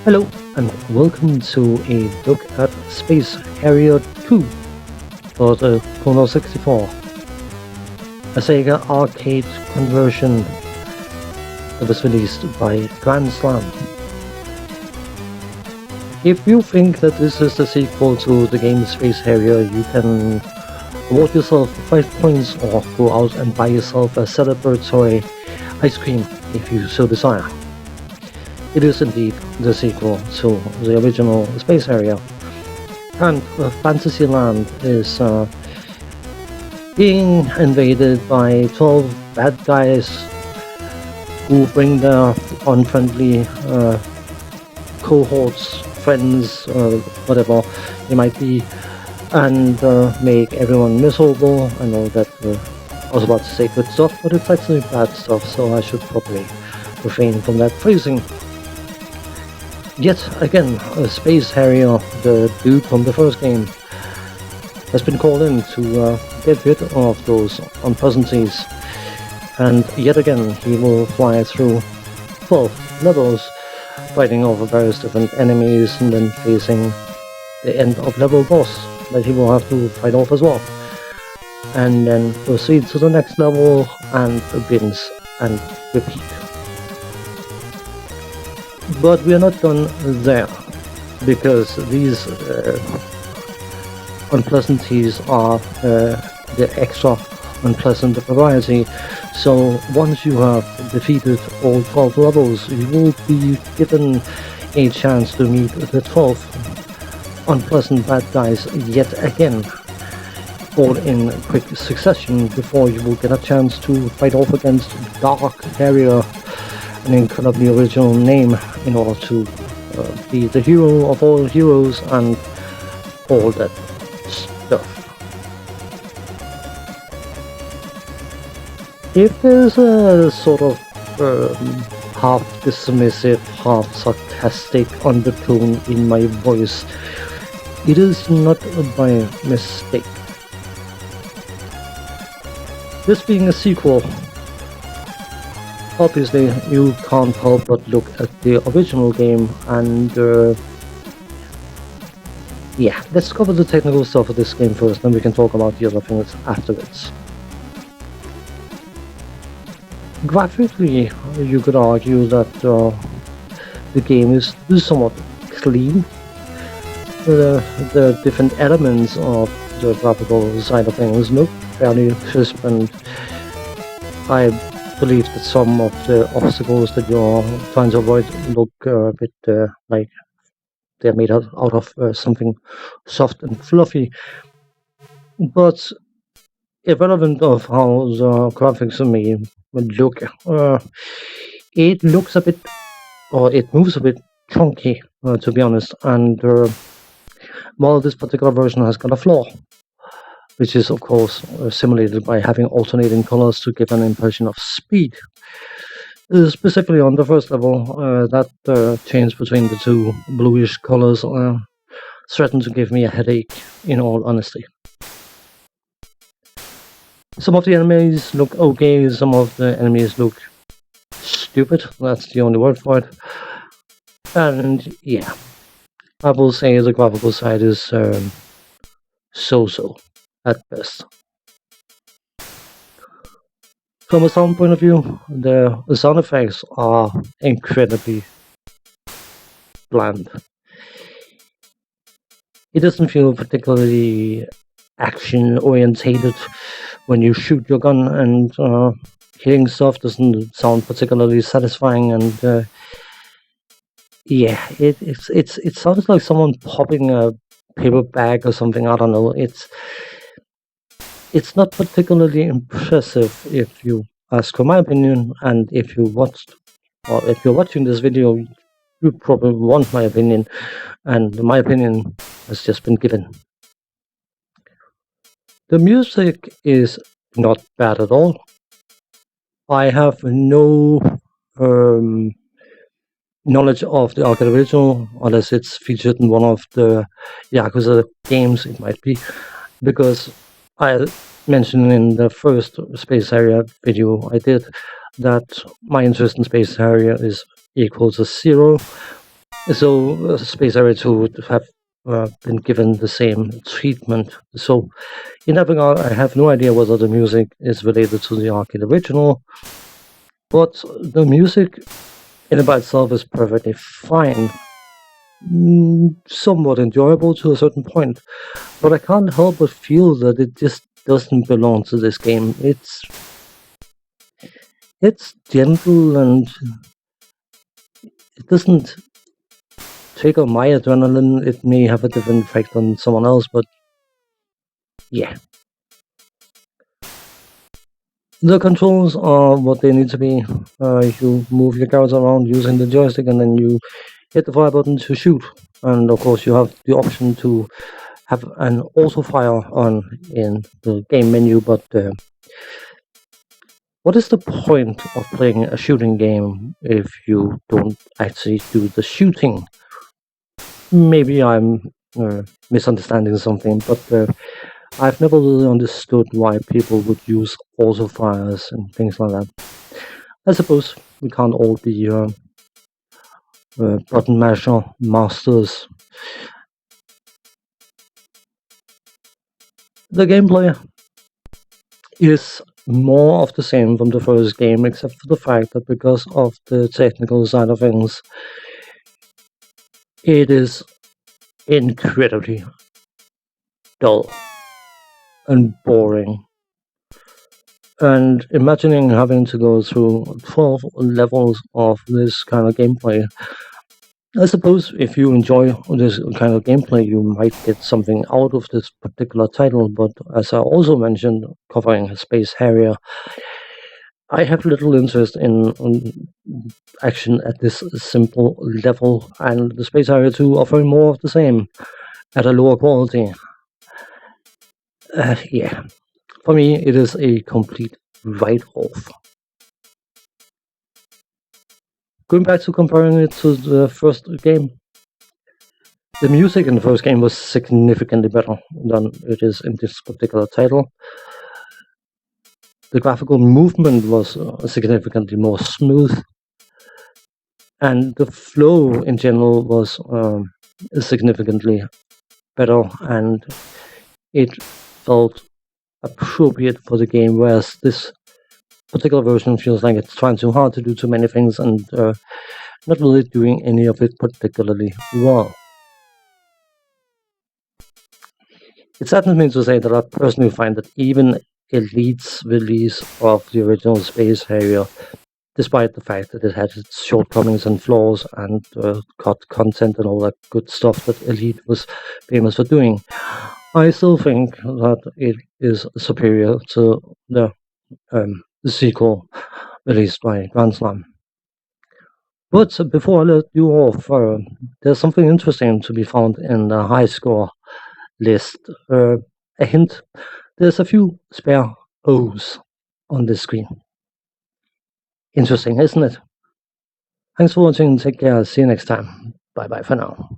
Hello and welcome to a look at Space Harrier 2 for the Commodore 64, a Sega arcade conversion that was released by Grandslam. If you think that this is the sequel to the game Space Harrier, you can award yourself 5 points or go out and buy yourself a celebratory ice cream if you so desire. It is indeed the sequel to the original Space Harrier, and Fantasyland is being invaded by 12 bad guys who bring their unfriendly cohorts, friends, whatever they might be, and make everyone miserable. I know that I was about to say good stuff, but it's actually bad stuff, so I should probably refrain from that phrasing. Yet again, Space Harrier, the dude from the first game, has been called in to get rid of those unpleasantries, and yet again he will fly through 12 levels, fighting over various different enemies and then facing the end of level boss that he will have to fight off as well, and then proceed to the next level and rinse and repeat. But we are not done there, because these unpleasantries are the extra unpleasant variety. So once you have defeated all 12 levels, you will be given a chance to meet the 12 unpleasant bad guys yet again, all in quick succession, before you will get a chance to fight off against Dark Harrier, an incredibly original name, in order to be the hero of all heroes and all that stuff. If there's a sort of half dismissive, half sarcastic undertone in my voice, it is not by mistake. This being a sequel, obviously you can't help but look at the original game, and yeah, let's cover the technical stuff of this game first, then we can talk about the other things afterwards. Graphically, you could argue that the game is somewhat clean. The different elements of the graphical side of things look fairly crisp, and I believe that some of the obstacles that you're trying to avoid look a bit like they're made out of something soft and fluffy. But irrelevant of how the graphics may look, it looks a bit, or it moves a bit chunky, to be honest, and while this particular version has got a flaw, which is of course simulated by having alternating colors to give an impression of speed. Specifically on the first level, that change between the two bluish colors threatened to give me a headache, in all honesty. Some of the enemies look okay, some of the enemies look stupid, that's the only word for it. And yeah, I will say the graphical side is so-so at best. From a sound point of view, the sound effects are incredibly bland. It doesn't feel particularly action-orientated when you shoot your gun, and hitting stuff doesn't sound particularly satisfying, and yeah, it sounds like someone popping a paper bag or something. I don't know. It's not particularly impressive, if you ask for my opinion, and if you're watching this video, you probably want my opinion, and my opinion has just been given. The music is not bad at all. I have no knowledge of the arcade original, unless it's featured in one of the Yakuza games. It might be, because I mentioned in the first Space Harrier video I did that my interest in Space Harrier is equal to 0, So Space Harrier 2 would have been given the same treatment. So in that regard, I have no idea whether the music is related to the arcade original, but the music in and by itself is perfectly fine. Somewhat enjoyable to a certain point, but I can't help but feel that it just doesn't belong to this game. It's gentle and it doesn't trigger my adrenaline. It may have a different effect on someone else, but yeah. The controls are what they need to be. You move your character around using the joystick, and then you hit the fire button to shoot. And of course, you have the option to have an auto fire on in the game menu. But what is the point of playing a shooting game if you don't actually do the shooting? Maybe I'm misunderstanding something, but I've never really understood why people would use auto fires and things like that. I suppose we can't all be button masher masters. The gameplay is more of the same from the first game, except for the fact that because of the technical side of things, it is incredibly dull and boring. And imagining having to go through 12 levels of this kind of gameplay, I suppose if you enjoy this kind of gameplay, you might get something out of this particular title, but as I also mentioned, covering Space Harrier, I have little interest in action at this simple level, and the Space Harrier 2 offering more of the same at a lower quality. Yeah, for me, it is a complete write-off. Going back to comparing it to the first game, the music in the first game was significantly better than it is in this particular title. The graphical movement was significantly more smooth, and the flow in general was significantly better, and it felt appropriate for the game, whereas this particular version feels like it's trying too hard to do too many things and not really doing any of it particularly well. It saddens me to say that I personally find that even Elite's release of the original Space Harrier, despite the fact that it had its shortcomings and flaws and cut content and all that good stuff that Elite was famous for doing, I still think that it is superior to the sequel released by Grandslam. But before I let you off, there's something interesting to be found in the high score list. A hint, there's a few spare O's on this screen. Interesting, isn't it? Thanks for watching, take care, see you next time. Bye bye for now.